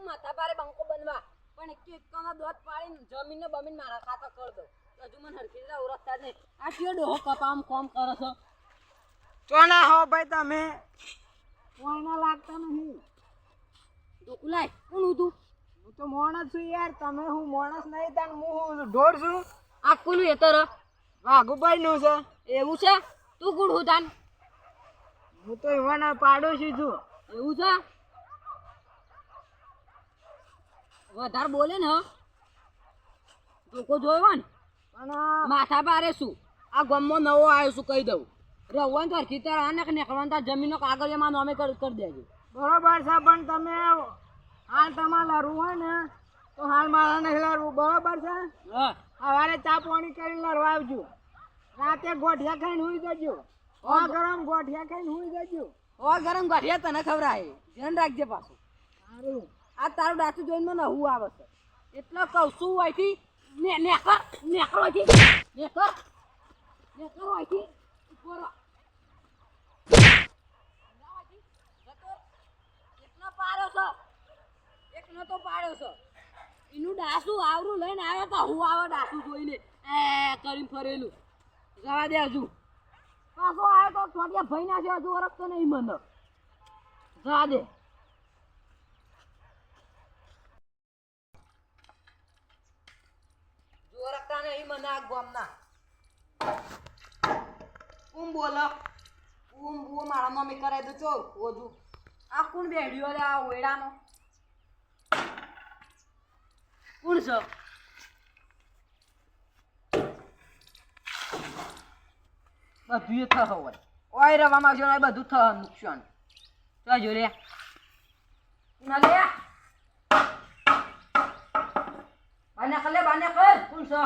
માથા પારે બંકો બનવા પણ એક નો દોત પાડીને જમીન ને બમીન મારા ખાતા કર દો હજુ મને હરખી રીતે ઓળખતા જ નહીં આ કયો ડોહો કપામ કોમ કરો છો ચોના હો ભાઈ તમે કોઈના લાગતા નહીં ડોકુલાય કોણ તું હું તો માણસ છું યાર તમે હું માણસ નહીં તાન હું ઢોર છું આ કોનું એતર વાઘુભાઈ નું છે એવું છે તું કોણ હું તાન હું તો એવાના પાડોશી છું એવું છે વધારે બોલે ને લોકો જોયો ને પણ માથા પારે શું આ ગામમાં નવો આવ્યો છું કહી દઉં રવન તો હરખી તાર આને નીકળવાનું તાર જમીનનો કાગળ એમાં નામે કરી દેજો બરોબર છે પણ તમે હાલ તમારે લડવું હોય ને તો હાલ મારા નહીં લડવું બરોબર છે હા સવારે ચા પાણી કરીને લડવા આવજો રાતે ગોઠિયા ખાઈને હુઈ જજો ગરમ ગોઠિયા ખાઈને હુઈ જજો ઓ ગરમ ગાંઠિયા તને ખવડાય ધ્યાન રાખજે પાછું સારું આ તારું ડાચું જોઈને મને હું આવે છે એટલે કહું છું હોયથી નેકર હોયથી નેકર હોયથી ઉપર એકનો પાડ્યો છે એકનો તો પાડ્યો છે એનું ડાસું આવરું લઈને આવ્યો તો હું આવે ડાસું જોઈને કરીને ફરેલું જવા દે હજુ પાછો આવ્યો તો છોટિયા ભાઈ ના છે હજુ ઓળખતો નહીં મને જવા દે ઓળખતા નહીં મને આ ગામના કોણ બોલો કોણ મારા મમ્મી કરાય તો ચો ઓજુ આ કોણ બેડ્યો રે આ ઓયડાનો કોણ છે બધું થહ હોય ઓય રવા માંગજો ને બધું થહ નુકસાન જોજો રે ના લે બાને કર કોણ છે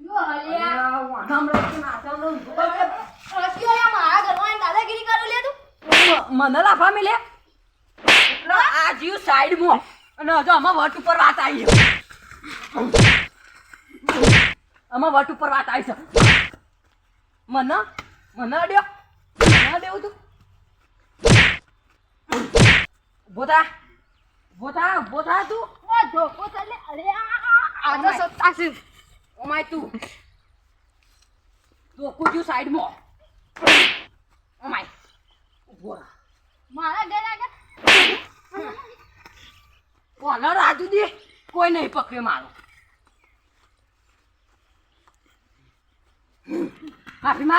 યો હલિયા નામ રાખી માથાનો રસ્યો મારા ઘરમાં દાદાગીરી કરું લે તું મને લાફા મિલે આ જીવ સાઈડમાં અને હજુ આમાં વટ ઉપર વાત આવી છે આમાં વટ ઉપર વાત આવી છે મને અડ્યો તું બોથા તું ધોકો ચાલે અરે આ સત્તાસી ઓમાય તું ધોકો જો સાઈડમાં ઓમાય ઉભો મારા ઘરે આગળ કોનો રાજુ દે કોઈ નહીં પકડે મારો કાફી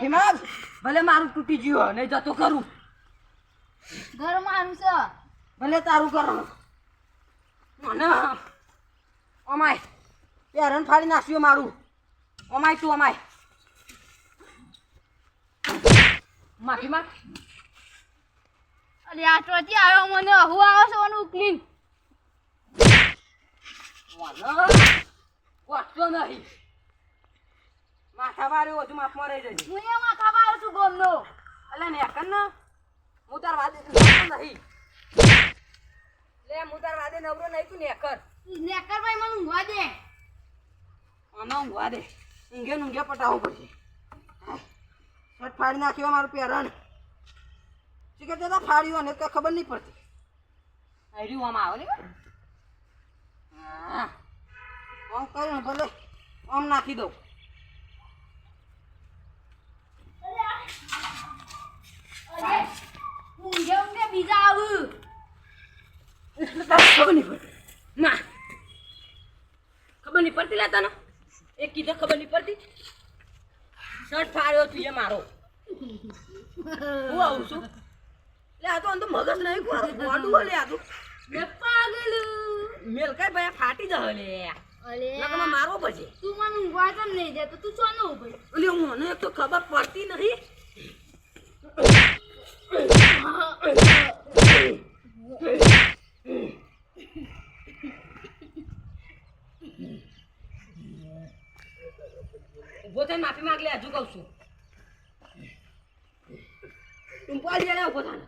માગ ભલે મારું તૂટી ગયું નહીં જતો કરું ઘર મારું છે ભલે તારું કરો મને અમાય પેરણ ફાડી નાખ્યું મારું અમાય તું અમાય માફી માગ અરે આ ચોથી આવ્યો મને હું આવો છો મને ઉકલીન વાંચતો નહીં માથા વાળ્યો હજુ માફમાં રહી જશે હું એ માથા વાળો છું ગોમનો એટલે નેકર ને હું તાર વાદે નહીં લે હું તાર વાદે નવરો નહીં તું નેકર ભાઈ મને ઊંઘવા દે આમાં ઊંઘવા દે ઊંઘે પટાવવું પડશે શર્ટ ફાડી નાખ્યો મારું પેરણ ચીકે જતા ફાડ્યું અને કઈ ખબર નહીં પડતી આર્યું આમાં આવે ને હા આમ કર્યું ભલે આમ નાખી દઉં ઊંઘે બીજા આવું ખબર નહીં પડતી ના ખબર નહીં પડતી લે તને એક કીધું ખબર નહીં પડતી શર્ટ ફાડ્યો તું એ મારો હું આવું છું લે આ તો અંતો મગજ નહીં ગોડું લે આ તો મે પાગલ મેલ કઈ ભાઈ ફાટી જ લે અલે મારો પછી તું મને ઊંઘવા જ નહીં દે તો તું સોનો ભાઈ અલે મને એક તો ખબર પડતી નહીં ઉભો થઈને માફી માંગ લે હજુ કહું છું તું પાડી જાય ઉભો થાને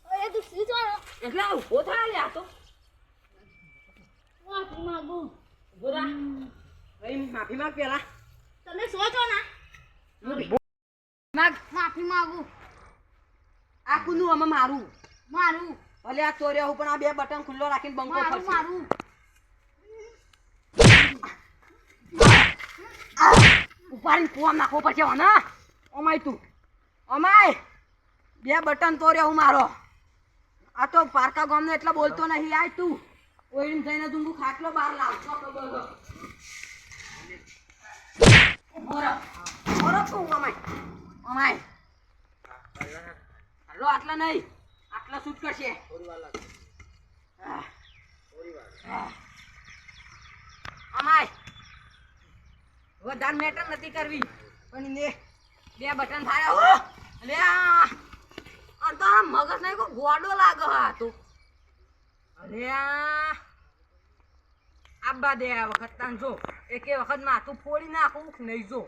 અરે તું શું છો એટલે ઉભો થાય લે આ તો માફી માંગુ ઉભો થા ભાઈ માફી માંગ પેલા તમે સો છો ના માફી માંગુ. આ કુનું અમે મારું મારું ભલે આ ચોર્યા હું પણ આ બે બટન ખુલ્લો રાખીને બંકો મારું ફરશે મારું ઉપાડીને કુવા નાખવો પડશે હોના ઓમાય તું ઓમાય બે બટન તોર્યા હું મારો આ તો પારકા ગામનો એટલા બોલતો નહીં આય તું ઓઈન થઈને તું ખાટલો બહાર લાવતો તો બોલો મોરો મોરો તું ઓમાય હાલો આટલા નહીં આટલા શૂટ કરશે ઓમાય વધારે મેટર નથી કરવી પણ ને બે બટન થાય હો અલે આ તો આ મગજ નહીં કોઈ ગોડો લાગે હા તો અરે આબા દે આ વખત તાન જો એકે વખત માથું ફોડી નાખું નહીં જો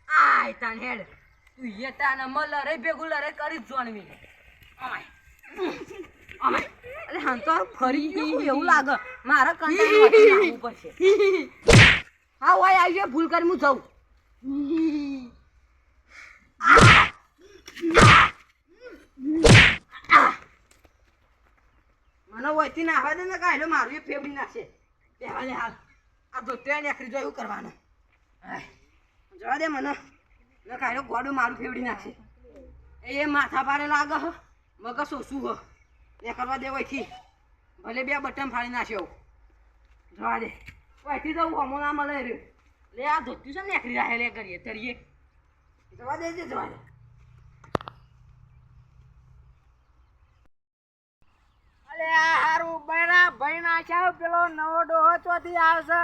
આય તાન હેડ તું એ તાન મલરે ભેગું લરે કરી જ જોણવી અમાય અમાય અરે હા તો ફરી ગયું એવું લાગે મારે કંટાળી નાખવું પડશે હા ઓય આવી ભૂલ કરી હું જાઉં મને વહીથી નાખવા દે ને કાઢો મારું એ ફેવડી નાખશે પહેલા લે હાલ આ ધોત્યા નીકળી જાય એવું કરવાનું જવા દે મને ને કાઢો ગોડું મારું ફેવડી નાખશે એ માથા પાડે લાગે હ મગજ ઓછું હ એ કરવા દે વહીથી ભલે બે બટન ફાડી નાખ્યો જવા દે વહીથી જવું હમો ના મળે રહ્યો લે આ ધોત્યું છે ને નીકળી રહે લે કરીએ તરીએ જવા દે જવા દે અલે આ હારું બૈરા ભઈના છે પેલો નવો ડોહો ચોથી આવશે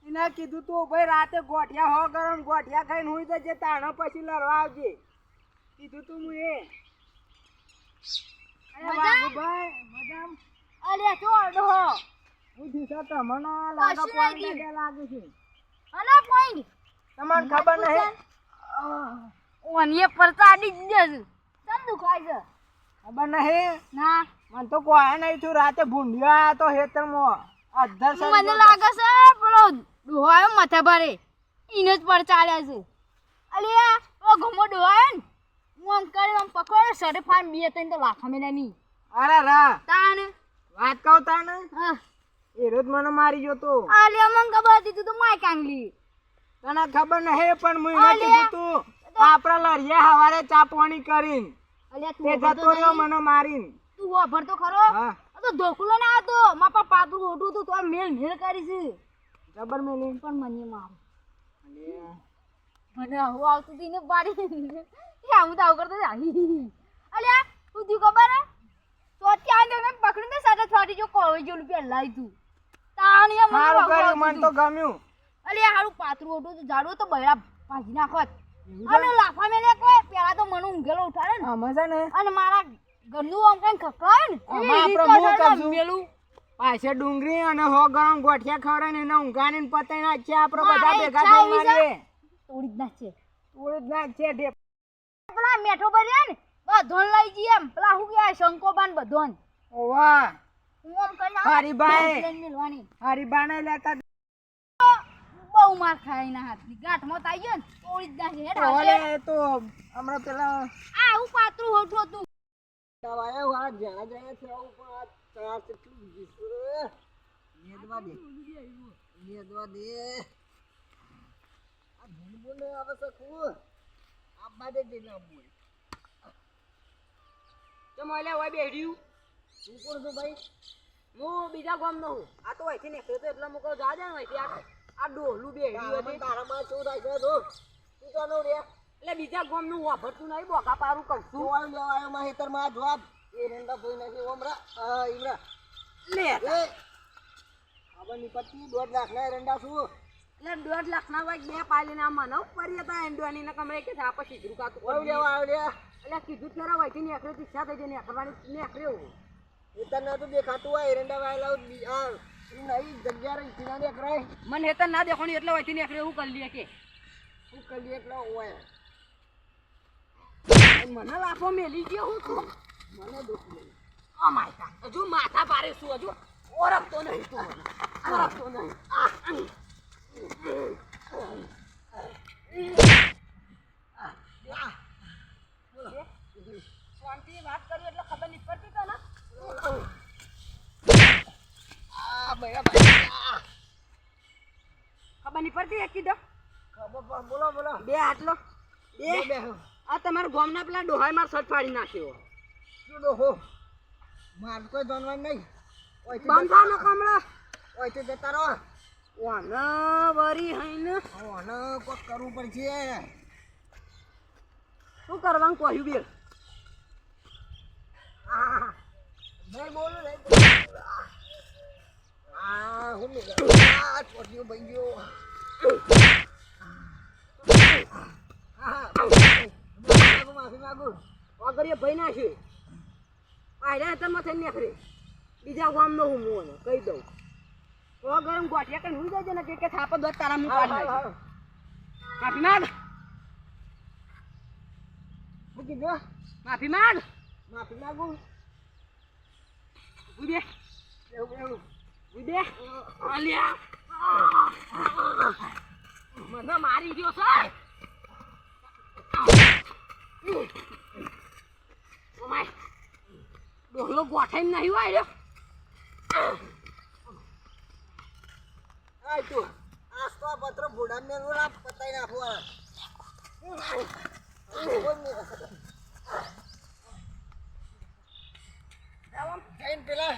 એને કીધું તું ભાઈ રાતે ગોઠિયા હો ગરમ ગોઠિયા ખાઈને હુઈ જજે તાણો પછી લડવા આવજે કીધું તું હું એ અરે વાઘુભાઈ મજામ અરે તો ડોહો હું દિશા તમને લાગે કશું પોઈન્ટ નથી. લાગે છે અને પોઈન્ટ તમને ખબર નહીં ઓનીએ પરતાડી જ દે તમ દુખાય છે ખબર નહીં ના મને તો કોઈ નહીં છું રાતે ભૂંડિયો આયા તો હેતરમાં અધર મને લાગે છે પેલો ડોહાયો માથા ભારે ઈને જ પરચાડ્યા છે અલિયા ઓ ગમો ડોહાયો ને હું આમ કરી આમ પકડો સરે ફાન બે તઈને તો લાખા મેલા ની અરે રા તાણ વાત કહું તાને હા એ રોજ મને મારી ગયો તો આલિયા મને ખબર હતી તું તો માય કાંગલી તને ખબર નહીં પણ હું એને કીધું તું આપણા લડિયા હવારે ચા પાણી કરીને અલિયા તે તું જતો રહ્યો મને મારીને તું વાભર તો ખરો હા આ તો ધોકલો ના હતો માપા પાતળું ઓઢું તું તો મેલ મેલ કરી છે જબર મેલી પણ મને માર મને હું આવતું તીને પાડી એ આવું તો આવું કરતો અલ્યા તું તું ખબર હે તો ત્યાં જઈને પકડીને સાથે છોડી જો કોઈ જો રૂપિયા લાઈ તું તાણીયા મને સારું આવું કર્યું મને આવતું તો તું. ગમ્યું અલ્યા હારું પાતળું ઓઢું તું જાડું તો બૈરા ભાજી નાખત અને લાફા મેલે કોઈ પેલા તો મને ઊંઘેલો ઉઠાડે ને આમાં છે ને અને મારા ગલ્લું આમ કઈ ખકડાય ને આમાં એવી આપણે રીતે હું છે ને કરશું? મેલું પાછે ડુંગળી અને હો ગરમ ગોઠિયા ખવડાવીને એને ઊંઘાડીને પતાઈ નાખીએ આપણે મારે બધા ભેગા ઈચ્છા થઈ એવી છે. મારીએ તોડી જ નાખશે તોડી જ નાખીએ ઢેપ. પેલા મેઠો ભર્યા ને બધોન લઈ જઈએ એમ પેલા શું કહેવાય શંકોબાન બધોન ઓવા હું આમ કરી નાખું, હરીભાઈ. પ્લેન મેલવાની. હરીબાને લેતા બહુ માર ખાય એના હાથની ગાંઠમાં તો આવી ગયો ને તોડી જ નાખે હેડ હાલ હેડ. ઓલે તો હમણાં પેલા આ આવું પાતળું હોઠું હતું દવાએ વાત જણા જણા છે આવું પણ આ ચાર કેટલું જીસું નેદવા દે નેદવા દે આ ભૂંડબુંડે આવે છે ખૂબ આબા દે ના બોલ તો મોલે હોય બેડ્યું તું કોણ છું ભાઈ હું બીજા ગામનો હું આ તો અહીંથી નીકળ્યો તો એટલે મુકો જા દે ને અહીંથી આ ડોહલું બેડ્યું હતી તારામાં શું થાય છે તું તું તો નો રે એટલે બીજા ગામનું વાપરતું નહીં બોકા પારું કહું છું તું લેવા આવ્યો માં હેતરમાં જવાબ એ રેંડા ધોઈ નાખી ઓમરા હા ઈમરા લે એ આવની પત્તી 2 લાખ ના રેંડા શું એટલે 1.5 લાખના વાગ બે પાલીને આ મને પરી હતા એન્ડોની ને કમરે કે આપા સીધું કાતું ઓય લેવા આવ્યો એટલે કીધું જ ખરા વહીથી નીકળ્યો તો ઈચ્છા થઈ ગઈ નીકળવાની નીકળ્યો એ તને તો દેખાતું હોય એરંડા વાયેલા આ નહીં જગ્યા રહી સીના દેખાય મને હેતર ના દેખોણી એટલે વહીથી નીકળ્યો એવું કરી લે કે શું કરીએ એટલે હોય મને લાફો મેલી ગયો હું તું મને દુઃખ નહીં ઓ માય ગોડ હજુ માથા પારે શું હજુ ઓળખતો નહીં તું મને ઓળખતો નહીં શાંતિથી વાત કરી એટલે ખબર નહીં પડતી તો ને આ બૈરા ભાઈ ખબર નહીં પડતી એક કીધો બોલો બોલો બે આટલો બે આ તમારા ગામના પેલા ડોહાય માર સટ ફાડી નાખ્યો શું ડોહો માર કોઈ જાણવા નહીં બાંધાનો કમળો ઓયથી જતા રહો વાના વરી હઈને ઓને કોક કરવું પડશે શું કરવાનું કહ્યું બેર નહીં બોલું નહીં હું છોટ્યું બની ગયો માફી માગું આગળ ભાઈ નાખ્યું આયરા તમે થઈને નીકળે બીજા ગામનો હું મોને કહી દઉં તો ગરમ ગોઠિયા કઈ હું જાય ને કે થાપો દોત તારા મું કાઢી નાખ્યું માફી માંગ શું કીધું માફી માંગ માફી માગું ઉદે એવું ઉદે આલ્યા મને મારી ગયો છે ઓમાય ડોહલો ગોઠાઈ નહીં વાયરો આ તું આસ તો પત્ર ભૂડા મેલું ના પતાઈ નાખવા જઈને પેલા